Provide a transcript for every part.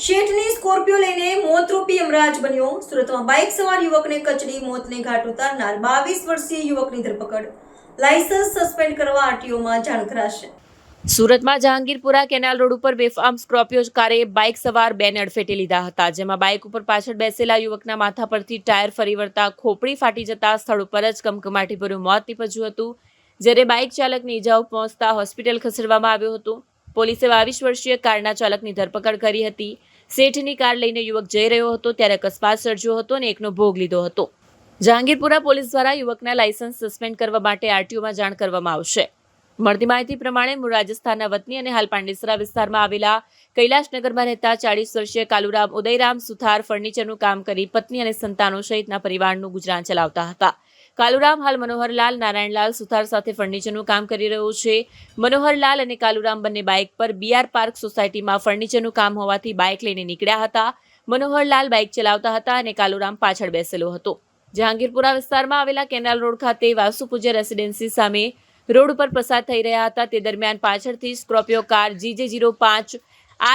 શેઠની સ્કોર્પિયો લઈને મોતરૂપી યમરાજ બન્યો. સુરતમાં બાઇક સવાર યુવકને કચડી મોતને ઘાટ ઉતારનાર 22 વર્ષીય યુવકની ધરપકડ. લાયસન્સ સસ્પેન્ડ કરવા આરટીઓમાં જાણ કરાશે. સુરતમાં જહાંગીરપુરા કેનાલ રોડ ઉપર બેફામ સ્કોર્પિયો કારે બાઇક સવાર બેને અડફેટે લીધા હતા, જેમાં બાઇક ઉપર પાછળ બેસેલા યુવકના માથા પરથી ટાયર ફરી વળતા ખોપડી ફાટી જતા સ્થળ ઉપર જ કમકમાટીભર્યું મોત નીપજ્યું હતું, જ્યારે બાઇક ચાલકને ઇજાઓ પહોંચતા હોસ્પિટલ ખસેડવામાં આવ્યો હતો. પોલીસે 22 વર્ષીય કારના ચાલકની ધરપકડ કરી હતી. શેઠની કાર લઈને યુવક જઈ રહ્યો હતો ત્યારે અકસ્માત સર્જ્યો હતો અને એકનો ભોગ લીધો હતો. જહાંગીરપુરા પોલીસ દ્વારા યુવકના લાયસન્સ સસ્પેન્ડ કરવા માટે આરટીઓમાં જાણ કરવામાં આવશે. મળતી માહિતી પ્રમાણે મૂળ રાજસ્થાનના વતની અને હાલ પાંડેસરા વિસ્તારમાં આવેલા કૈલાશનગરમાં રહેતા 40 વર્ષીય કાલુરામ ઉદયરામ સુથાર ફર્નિચરનું કામ કરી પત્ની અને સંતાનો સહિતના પરિવારનું ગુજરાન ચલાવતા હતા. કાલુરામ હાલ મનોહરલાલ નારાયણલાલ સુથાર સાથે ફર્નિચરનું કામ કરી રહ્યો છે. મનોહરલાલ અને કાલુરામ બંને બાઇક પર બીઆર પાર્ક સોસાયટીમાં ફર્નિચરનું કામ હોવાથી બાઇક લઈને નીકળ્યા હતા. મનોહરલાલ બાઇક ચલાવતા હતા અને કાલુરામ પાછળ બેસેલો હતો. જહાંગીરપુરા વિસ્તારમાં આવેલા કેનાલ રોડ ખાતે વાસુપૂજ્ય રેસિડેન્સી સામે રોડ ઉપર પસાર થઈ રહ્યા હતા. તે દરમિયાન પાછળથી સ્કોર્પિયો કાર GJ05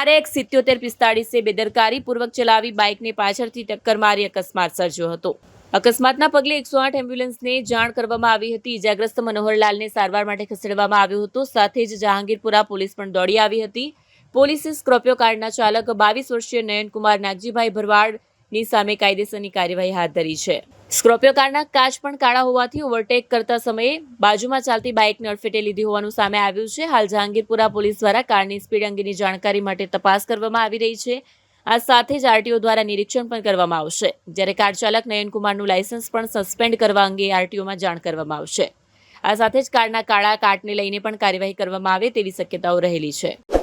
RX 7745 બેદરકારીપૂર્વક ચલાવી બાઇકને પાછળથી ટક્કર મારી અકસ્માત સર્જ્યો હતો. અકસ્માતના પગલે 108 એમ્બ્યુલન્સને જાણ કરવામાં આવી હતી. ઇજાગ્રસ્ત મનોહરલાલને સારવાર માટે ખસેડવામાં આવ્યો હતો. સાથે જ જહાંગીરપુરા પોલીસ પણ દોડી આવી હતી. પોલીસે સ્કોર્પિયો કારના ચાલક 22 વર્ષીય નયનકુમાર નાગજીભાઈ ભરવાડની સામે કાયદેસરની કાર્યવાહી હાથ ધરી છે. સ્કોર્પિયો કારના કાચ પણ કાળા હોવાથી ઓવરટેક કરતા સમયે બાજુમાં ચાલતી બાઇકને અડફેટે લીધી હોવાનું સામે આવ્યું છે. હાલ જહાંગીરપુરા પોલીસ દ્વારા કારની સ્પીડ અંગેની જાણકારી માટે તપાસ કરવામાં આવી રહી છે. આ સાથે જ આરટીઓ દ્વારા નિરીક્ષણ પણ કરવામાં આવશે, જ્યારે કાર ચાલક નયનકુમારનું લાયસન્સ પણ સસ્પેન્ડ કરવા અંગે આરટીઓમાં જાણ કરવામાં આવશે. આ સાથે જ કારના કાળા કાટને લઈને પણ કાર્યવાહી કરવામાં આવે તેવી શક્યતાઓ રહેલી છે.